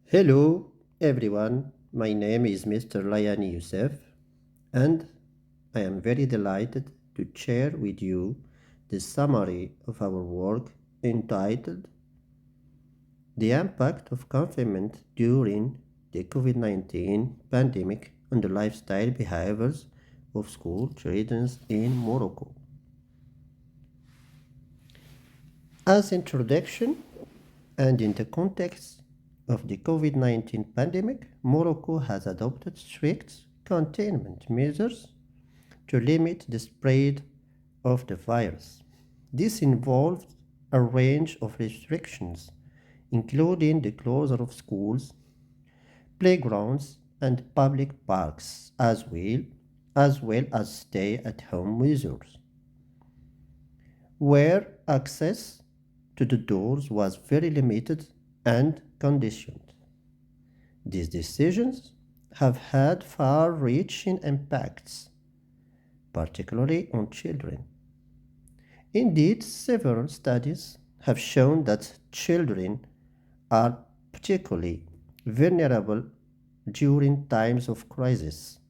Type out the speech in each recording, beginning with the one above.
Hello, everyone. My name is Mr. Lahyani Youssef, and I am very delighted to share with you the summary of our work entitled The Impact of Confinement During the COVID-19 Pandemic on the Lifestyle Behaviors of School Children in Morocco. As introduction, and in the context of the COVID-19 pandemic, Morocco has adopted strict containment measures to limit the spread of the virus. This involved a range of restrictions, including the closure of schools, playgrounds, and public parks, as well as stay-at-home measures, where access to the doors was very limited and conditioned. These decisions have had far reaching impacts, particularly on children. Indeed, several studies have shown that children are particularly vulnerable during times of crisis,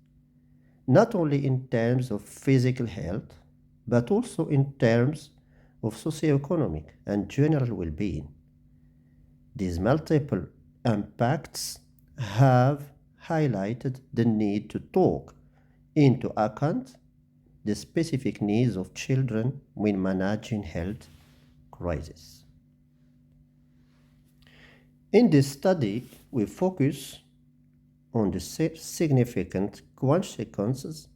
not only in terms of physical health, but also in terms of socioeconomic and general well being. These multiple impacts have highlighted the need to take into account the specific needs of children when managing health crises. In this study, we focus on the significant consequences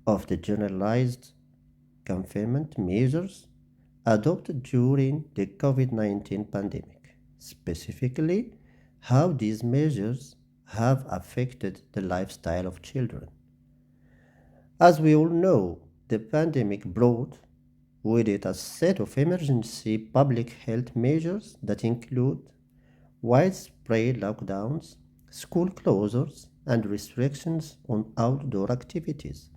of the generalized confinement measures adopted during the COVID-19 pandemic, specifically how these measures have affected the lifestyle of children. As we all know, the pandemic brought with it a set of emergency public health measures that include widespread lockdowns, school closures, and restrictions on outdoor activities.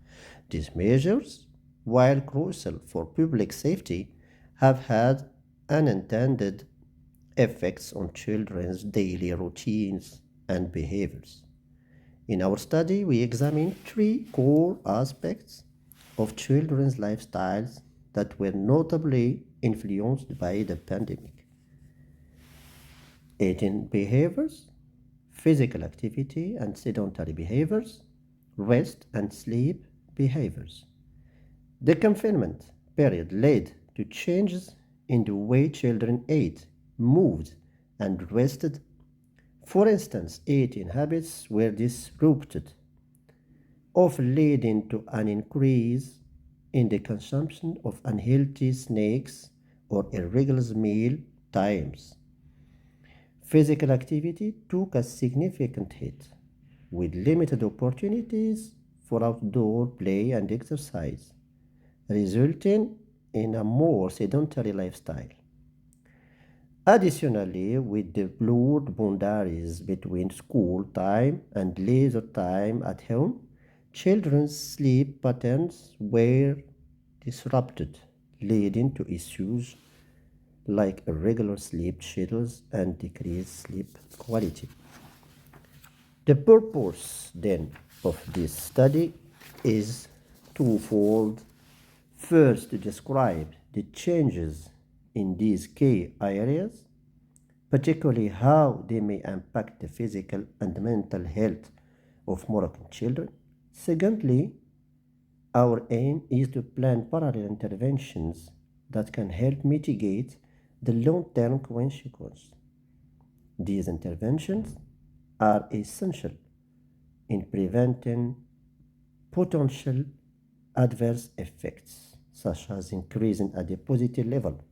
These measures, while crucial for public safety, have had unintended effects on children's daily routines and behaviors. In our study, we examined three core aspects of children's lifestyles that were notably influenced by the pandemic: eating behaviors, physical activity and sedentary behaviors, rest and sleep behaviors. The confinement period led to changes in the way children ate, moved, and rested. For instance, eating habits were disrupted, often leading to an increase in the consumption of unhealthy snacks or irregular meal times. Physical activity took a significant hit, with limited opportunities for outdoor play and exercise, resulting in a more sedentary lifestyle. Additionally, with the blurred boundaries between school time and leisure time at home, children's sleep patterns were disrupted, leading to issues like irregular sleep schedules and decreased sleep quality. The purpose, then, of this study is twofold. First, to describe the changes in these key areas, particularly how they may impact the physical and mental health of Moroccan children. Secondly, our aim is to plan parallel interventions that can help mitigate the long-term consequences. These interventions are essential in preventing potential adverse effects, such as increasing adiposity level,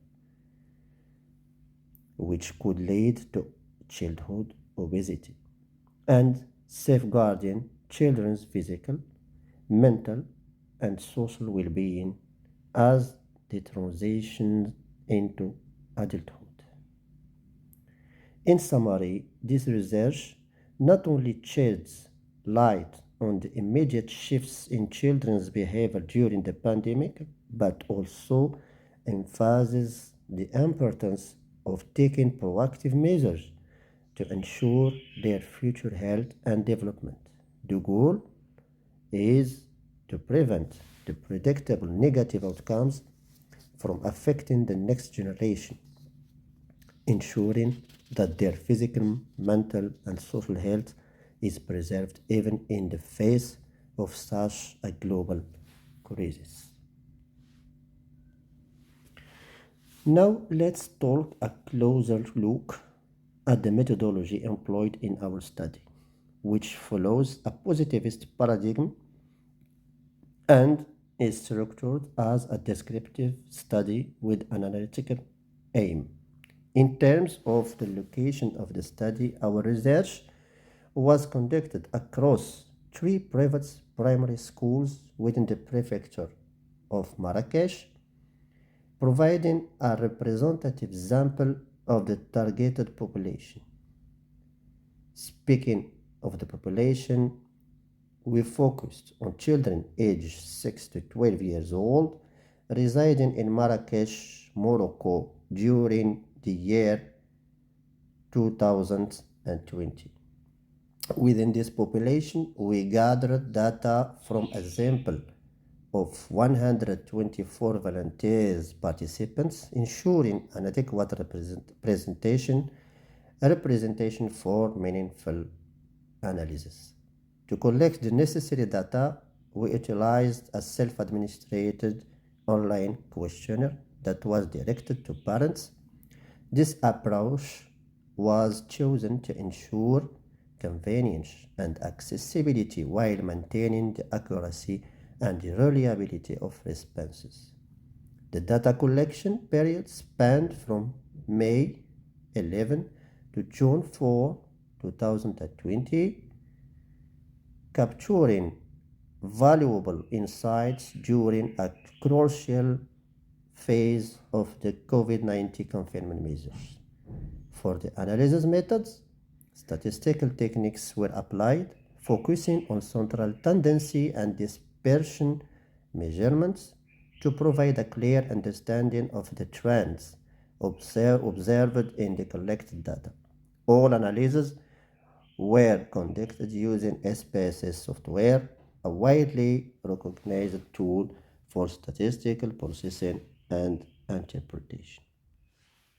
which could lead to childhood obesity, and safeguarding children's physical, mental, and social well being as they transition into adulthood. In summary, this research not only sheds light on the immediate shifts in children's behavior during the pandemic, but also emphasizes the importance of taking proactive measures to ensure their future health and development. The goal is to prevent the predictable negative outcomes from affecting the next generation, ensuring that their physical, mental, and social health is preserved even in the face of such a global crisis. Now let's take a closer look at the methodology employed in our study, which follows a positivist paradigm and is structured as a descriptive study with an analytical aim. In terms of the location of the study, our research was conducted across three private primary schools within the prefecture of Marrakech, providing a representative sample of the targeted population. Speaking of the population, we focused on children aged 6 to 12 years old residing in Marrakech, Morocco during the year 2020. Within this population, we gathered data from a sample of 124 volunteers participants, ensuring an adequate representation for meaningful analysis. To collect the necessary data, we utilized a self-administrated online questionnaire that was directed to parents. This approach was chosen to ensure convenience and accessibility while maintaining the accuracy and the reliability of responses. The data collection period spanned from May 11 to June 4, 2020, capturing valuable insights during a crucial phase of the COVID-19 confinement measures. For the analysis methods, statistical techniques were applied, focusing on central tendency and dispersion measurements to provide a clear understanding of the trends observed in the collected data. All analyses were conducted using SPSS software, a widely recognized tool for statistical processing and interpretation.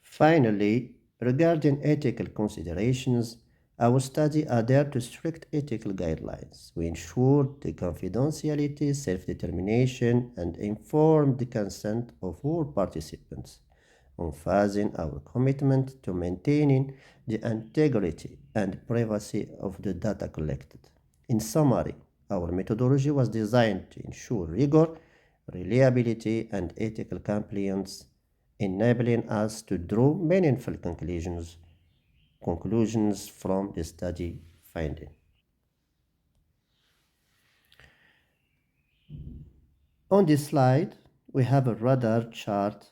Finally, regarding ethical considerations, our study adhered to strict ethical guidelines. We ensured the confidentiality, self-determination, and informed consent of all participants, emphasizing our commitment to maintaining the integrity and privacy of the data collected. In summary, our methodology was designed to ensure rigor, reliability, and ethical compliance, enabling us to draw meaningful conclusions from the study finding. On this slide, we have a radar chart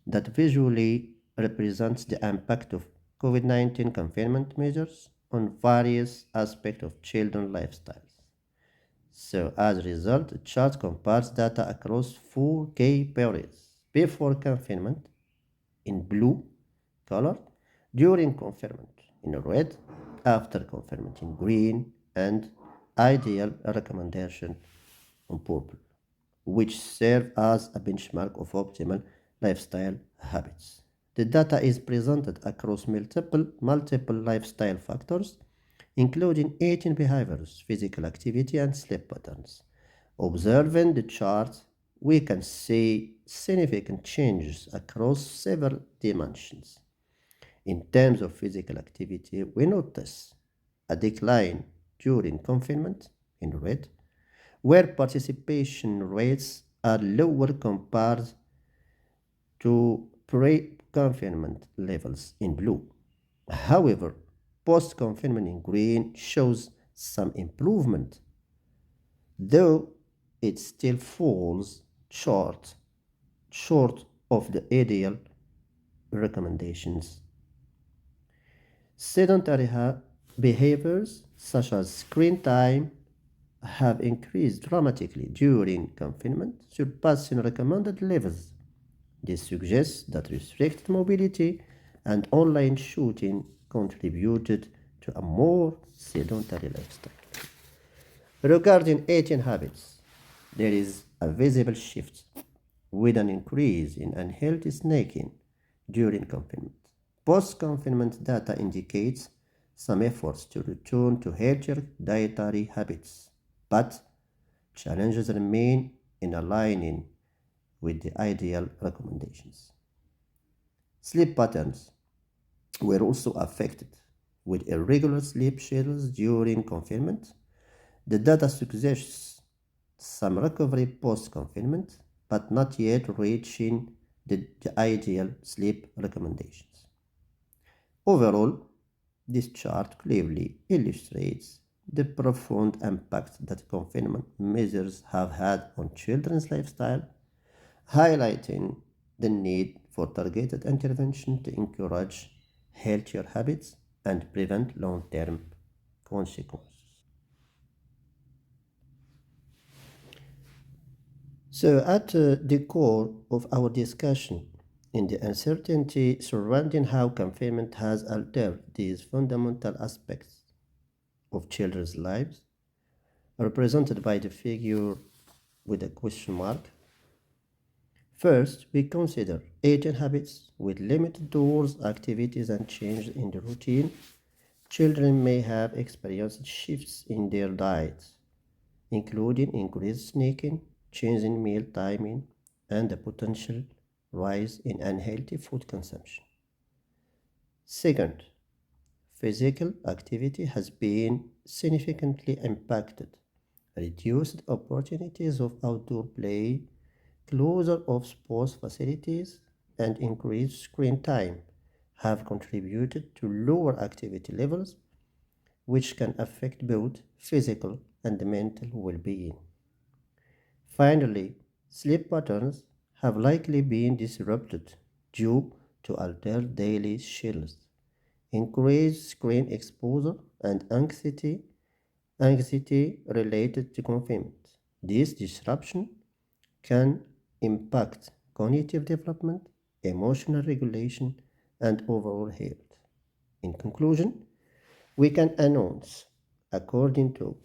that visually represents the impact of COVID-19 confinement measures on various aspects of children's lifestyles. So as a result, the chart compares data across four key periods: before confinement in blue color, during confinement in red, after confinement in green, and ideal recommendation in purple, which serve as a benchmark of optimal lifestyle habits. The data is presented across multiple lifestyle factors, including eating behaviors, physical activity, and sleep patterns. Observing the chart, we can see significant changes across several dimensions. In terms of physical activity, we notice a decline during confinement in red, where participation rates are lower compared to pre-confinement levels in blue. However, post-confinement in green shows some improvement, though it still falls short of the ideal recommendations. Sedentary behaviors such as screen time have increased dramatically during confinement, surpassing recommended levels. This suggests that restricted mobility and online shooting contributed to a more sedentary lifestyle. Regarding eating habits, there is a visible shift with an increase in unhealthy snacking during confinement. Post-confinement data indicates some efforts to return to healthier dietary habits, but challenges remain in aligning with the ideal recommendations. Sleep patterns were also affected with irregular sleep schedules during confinement. The data suggests some recovery post confinement, but not yet reaching the ideal sleep recommendations. Overall, this chart clearly illustrates the profound impact that confinement measures have had on children's lifestyle, highlighting the need for targeted intervention to encourage healthier habits and prevent long term consequences. So, at the core of our discussion in the uncertainty surrounding how confinement has altered these fundamental aspects of children's lives, represented by the figure with a question mark. First, we consider eating habits with limited doors, activities, and change in the routine. Children may have experienced shifts in their diets, including increased snacking, change in meal timing, and a potential rise in unhealthy food consumption. Second, physical activity has been significantly impacted. Reduced opportunities of outdoor play, closure of sports facilities, and increased screen time have contributed to lower activity levels, which can affect both physical and mental well being. Finally, sleep patterns have likely been disrupted due to altered daily schedules, increased screen exposure, and anxiety related to confinement. This disruption can impact cognitive development, emotional regulation, and overall health. In conclusion, we can announce, according to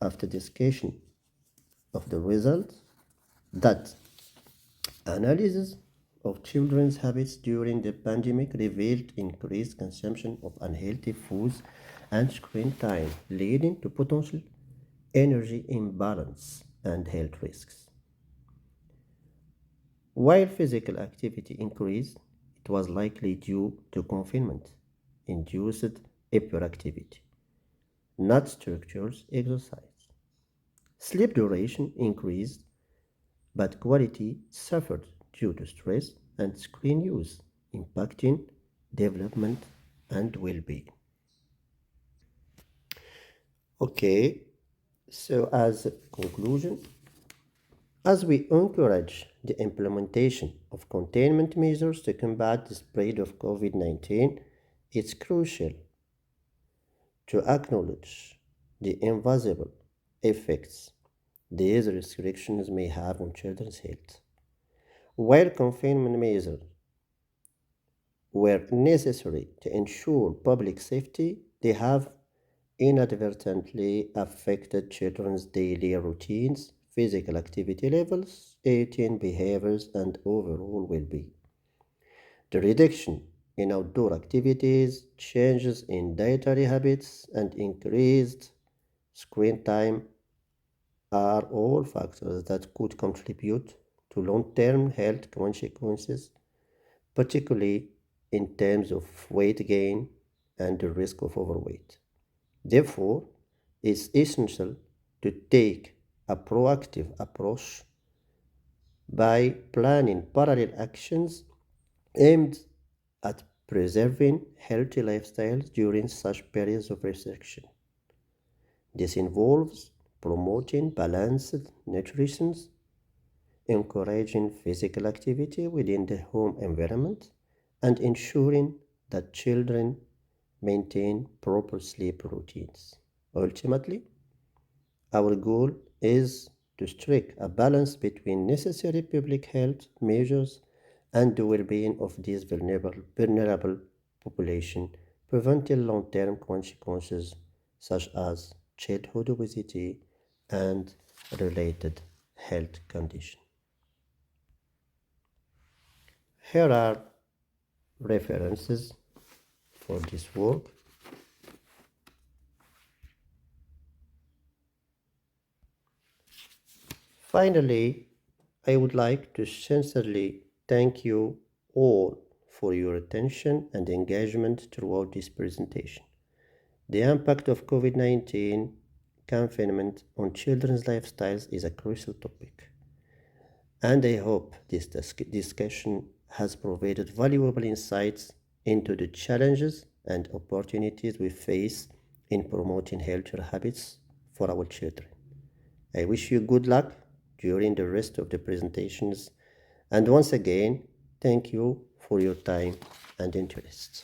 after discussion of the results, that analysis of children's habits during the pandemic revealed increased consumption of unhealthy foods and screen time, leading to potential energy imbalance and health risks. While physical activity increased, it was likely due to confinement induced hyperactivity, not structured exercise. Sleep duration increased, but quality suffered due to stress and screen use, impacting development and well being. Okay, so as a conclusion, as we encourage the implementation of containment measures to combat the spread of COVID 19, it's crucial to acknowledge the invisible effects these restrictions may have on children's health. While confinement measures were necessary to ensure public safety, they have inadvertently affected children's daily routines, physical activity levels, eating behaviors, and overall well being. The reduction in outdoor activities, changes in dietary habits, and increased screen time are all factors that could contribute to long term health consequences, particularly in terms of weight gain and the risk of overweight. Therefore, it's essential to take a proactive approach by planning parallel actions aimed at preserving healthy lifestyles during such periods of restriction. This involves promoting balanced nutrition, encouraging physical activity within the home environment, and ensuring that children maintain proper sleep routines. Ultimately, our goal is to strike a balance between necessary public health measures and the well being of this vulnerable population, preventing long-term consequences such as childhood obesity and related health conditions. Here are references for this work. Finally, I would like to sincerely thank you all for your attention and engagement throughout this presentation. The impact of COVID-19 confinement on children's lifestyles is a crucial topic, and I hope this discussion has provided valuable insights into the challenges and opportunities we face in promoting healthier habits for our children. I wish you good luck during the rest of the presentations, and once again, thank you for your time and interest.